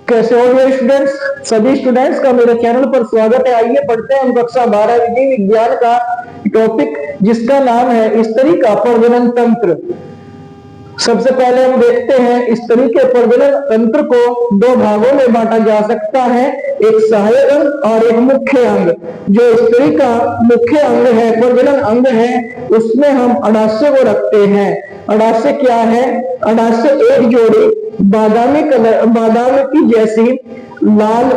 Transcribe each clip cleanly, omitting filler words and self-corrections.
कैसे हो ये स्टूडेंट्स? सभी स्टूडेंट्स का मेरे चैनल पर स्वागत है। आइए पढ़ते हैं हम कक्षा 12 विज्ञान का टॉपिक जिसका नाम है स्त्री का प्रजनन तंत्र। सबसे पहले हम देखते हैं स्त्री के प्रजनन तंत्र को दो भागों में बांटा जा सकता है, एक सहायक अंग और एक मुख्य अंग। जो स्त्री का मुख्य अंग है, प्रजनन अंग है, उसमें हम अंडाशय को रखते हैं। अंडाशय क्या है? अंडाशय एक जोड़ी बादाम की जैसी लाल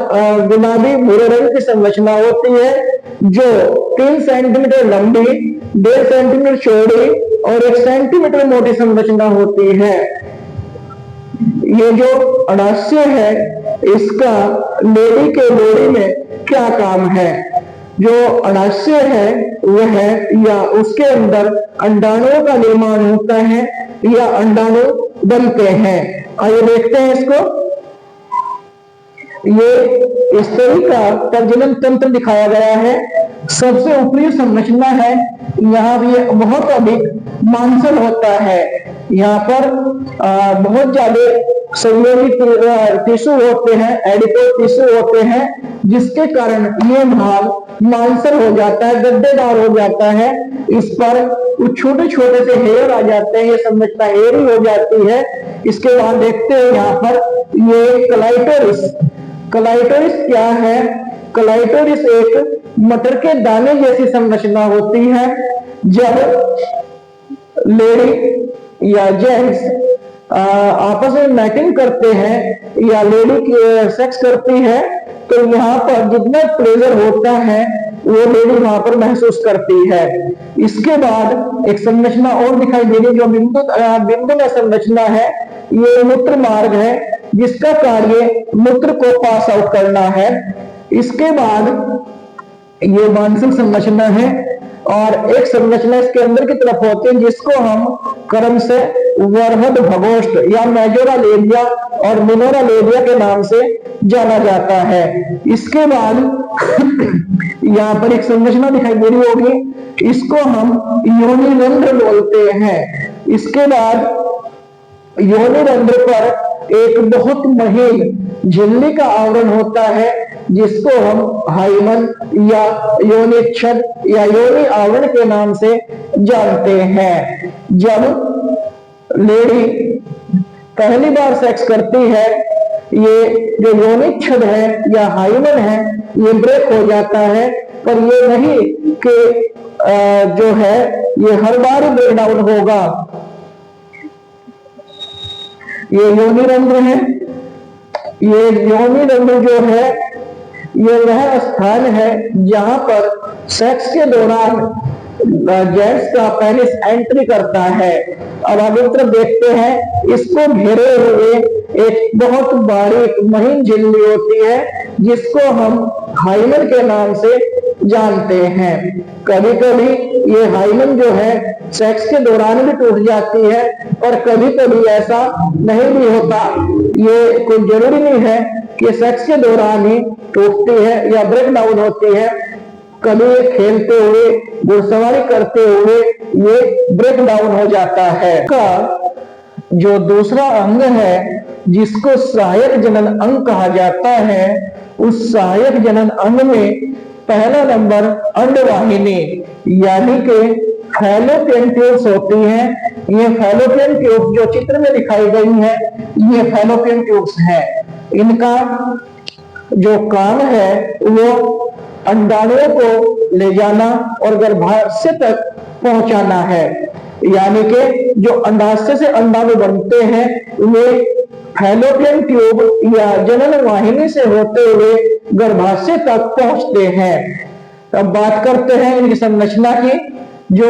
गुलाबी भूरे रंग की संरचना होती है, जो 3 सेंटीमीटर लंबी, 1.5 सेंटीमीटर चौड़ी और 1 सेंटीमीटर मोटी संरचना होती है। ये जो अंडाशय है, इसका लेडी के बॉडी में क्या काम है? जो अंडाशय है वह या उसके अंदर अंडाणुओं का निर्माण होता है या अंडाणु बनते हैं। आइए देखते हैं इसको। ये स्त्री का प्रजनन तंत्र दिखाया गया है। सबसे ऊपरी संरचना है, यहाँ भी बहुत अधिक मांसल होता है। यहाँ पर बहुत ज्यादा संयोजी टिश्यू होते हैं, एडिपोज टिश्यू होते हैं, जिसके कारण ये भाग मांसल हो जाता है, गद्देदार हो जाता है। इस पर कुछ छोटे छोटे से हेयर आ जाते हैं, ये संरचना हेयरी हो जाती है। इसके बाद देखते हैं यहाँ पर ये क्लाइटोरिस। क्लाइटोरिस क्या है? क्लाइटोरिस एक मटर के दाने जैसी संरचना होती है। जब लेडी या जेंट्स आपस में मैटिंग करते हैं या लेडी सेक्स करती है, तो यहाँ पर जितना प्लेजर होता है वो लेडी वहां पर महसूस करती है। इसके बाद एक संरचना और दिखाई दे रही, जो बिंदु में संरचना है। ये मूत्र मार्ग है, जिसका कार्य मूत्र को पास आउट करना है। इसके बाद ये मानसिक संरचना है और एक संरचना इसके अंदर की तरफ होती है, जिसको हम क्रम से वर्हद भगोष्ठ या मेजोरा लेबिया और मिनोरा लेबिया के नाम से जाना जाता है। इसके बाद यहाँ पर एक संरचना दिखाई दे रही होगी, इसको हम योनि रंध्र बोलते हैं। इसके बाद योनि रंध्र पर एक बहुत महीन झिल्ली का आवरण होता है, जिसको हम हाइमन या योनिच्छद या योनि आवरण के नाम से जानते हैं। जब लेडी पहली बार सेक्स करती है, ये जो योनिच्छद है या हाइमन है, ये ब्रेक हो जाता है। पर ये नहीं कि जो है ये हर बार ब्रेक डाउन होगा। ये योनि रंध्र है। ये योनि रंध्र जो है, ये वह स्थान है जहां पर सेक्स के दौरान जेंट्स का पेनिस एंट्री करता है। अब आगे तरफ देखते हैं, इसको घेरे हुए एक बहुत बारीक महीन झिल्ली होती है, जिसको हम हाइमन के नाम से जानते हैं। कभी कभी ये हाइमन जो है सेक्स के दौरान भी टूट जाती है, और कभी कभी ऐसा नहीं भी होता। ये कोई जरूरी नहीं है कि सेक्स के दौरान ही टूटती है या ब्रेक डाउन होती है। कभी खेलते हुए, घुड़सवारी करते हुए ये ब्रेक डाउन हो जाता है। का जो दूसरा अंग है, जिसको सहायक जनन अंग कहा जाता है, उस सहायक जनन अंग में पहला नंबर अंडवाहिनी यानी कि फैलोपियन ट्यूब्स होती हैं। ये फैलोपियन ट्यूब्स जो चित्र में दिखाई गई है, ये फैलोपियन ट्यूब्स हैं। इनका जो काम है वो अंडाणुओं को ले जाना और गर्भाशय तक पहुंचाना है। यानी कि जो अंडाशय से अंडाणु बनते हैं, वे फैलोपियन ट्यूब या जनन वाहिनी से होते हुए गर्भाशय तक पहुंचते हैं। अब बात करते हैं इनकी संरचना की। जो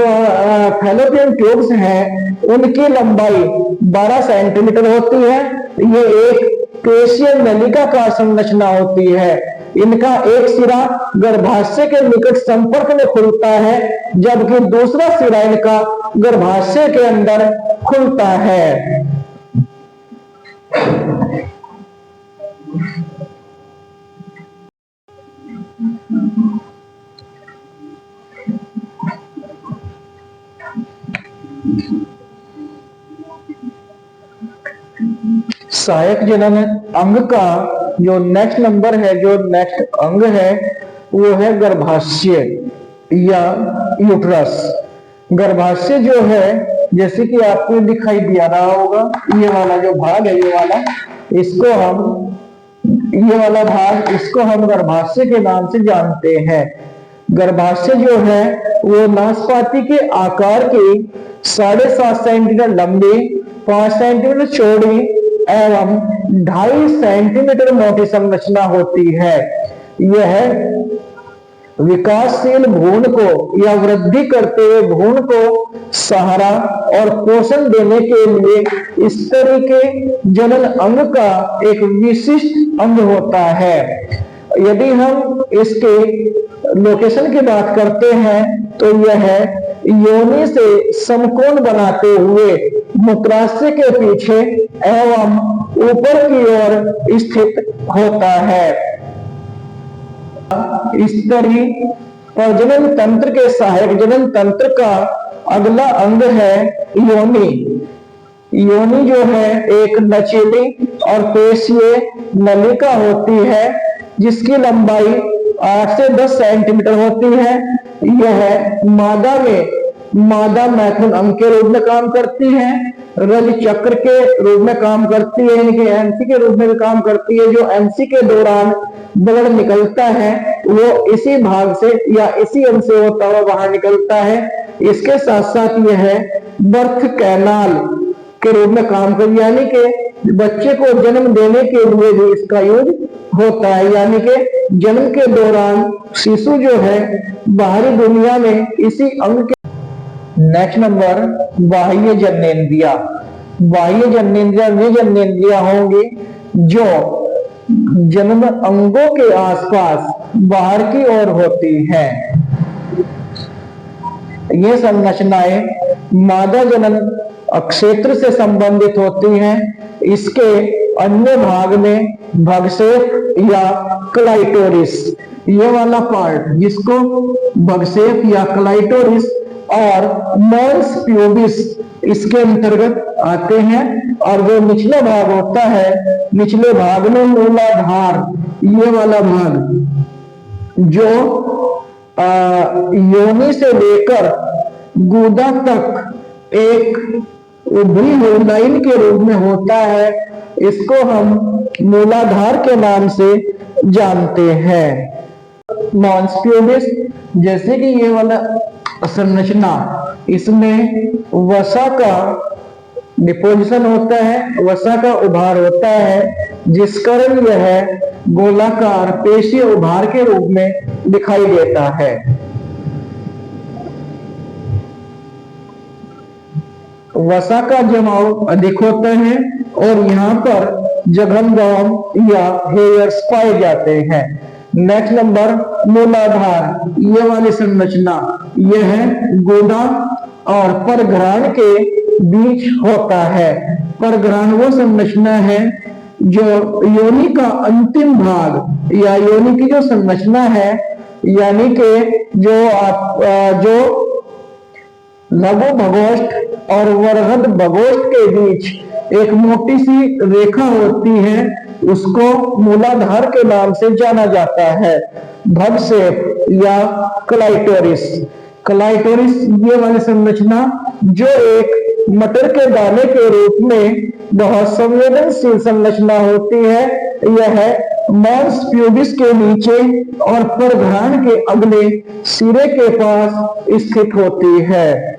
फैलोपियन ट्यूब्स हैं, उनकी लंबाई 12 सेंटीमीटर होती है। ये एक पेशियन नलिकाकार संरचना होती है। इनका एक सिरा गर्भाशय के निकट संपर्क में खुलता है, जबकि दूसरा सिरा इनका गर्भाशय के अंदर खुलता है। सहायक जनन अंग का जो नेक्स्ट नंबर है, जो नेक्स्ट अंग है, वो है गर्भाशय या यूट्रस। गर्भाशय जो है, जैसे कि आपको दिखाई दिया रहा होगा, ये वाला जो भाग है, ये वाला, ये वाला भाग, इसको हम गर्भाशय के नाम से जानते हैं। गर्भाशय जो है वो नाशपाती के आकार की 7.5 सेंटीमीटर लंबी, 5 सेंटीमीटर चौड़ी एवं 2.5 सेंटीमीटर मोटी संरचना होती है। यह विकासशील भ्रूण को या वृद्धि करते हुए भ्रूण को सहारा और पोषण देने के लिए इस तरह के जनन अंग का एक विशिष्ट अंग होता है। यदि हम इसके लोकेशन की बात करते हैं तो यह योनि से समकोण बनाते हुए मूत्राशय के पीछे एवं ऊपर की ओर स्थित होता है। स्तरी प्रजनन तंत्र के सहायक जनन तंत्र का अगला अंग है योनि। योनि जो है एक लचीली और पेशीय नलिका होती है जिसकी लंबाई 8 से 10 सेंटीमीटर होती है। यह मादा में मादा मैथुन अंग के रूप में काम करती है, रज चक्र के रूप में काम करती है, यानी कि एमसी के रूप में भी काम करती है। जो एमसी के दौरान ब्लड निकलता है वो इसी भाग से या इसी अंग से होता हुआ बाहर निकलता है। इसके साथ साथ यह बर्थ कैनाल के रूप में काम कर, यानी कि बच्चे को जन्म देने के लिए भी इसका यूज होता है, यानी कि जन्म के दौरान शिशु जो है बाहरी दुनिया में इसी अंग के। नेक्स्ट नंबर बाह्य जननेंद्रिया। बाह्य जननेंद्रिया वे जननेंद्रिया होंगी जो जन्म अंगों के आसपास बाहर की ओर होती हैं। ये संरचनाएं मादा जनन क्षेत्र से संबंधित होती हैं। इसके अन्य भाग में भगसेप या क्लाइटोरिस, ये वाला पार्ट जिसको भगसेप या क्लाइटोरिस और मॉन्स प्यूबिस इसके अंतर्गत आते हैं। और जो निचला भाग होता है, निचले भाग में मूलाधार, ये वाला भाग जो योनि से लेकर गुदा तक एक उभरी हुई लाइन के रूप में होता है, इसको हम मूलाधार के नाम से जानते हैं। मॉन्स प्यूबिस, जैसे कि ये वाला संरचना, इसमें वसा का डिपोजिशन होता है, वसा का उभार होता है, जिस कारण यह गोलाकार पेशीय उभार के रूप में दिखाई देता है। वसा का जमाव अधिक होता है और यहाँ पर जघनगाम या हेयर्स पाए जाते हैं। नेक्स्ट नंबर मूलाधार, ये वाली संरचना, यह है गुदा और परग्राण के बीच होता है। परग्राण वो संरचना है जो योनि का अंतिम भाग या योनि की जो संरचना है, यानी कि जो लघु भगोष्ठ और वरहद भगोष्ठ के बीच एक मोटी सी रेखा होती है, उसको मूलाधार के नाम से जाना जाता है। भगसेप या क्लाइटोरिस। क्लाइटोरिस ये वाली संरचना जो एक मटर के दाने के रूप में बहुत संवेदनशील संरचना होती है, यह मॉन्स प्यूबिस के नीचे और परघ्राण के अगले सिरे के पास स्थित होती है।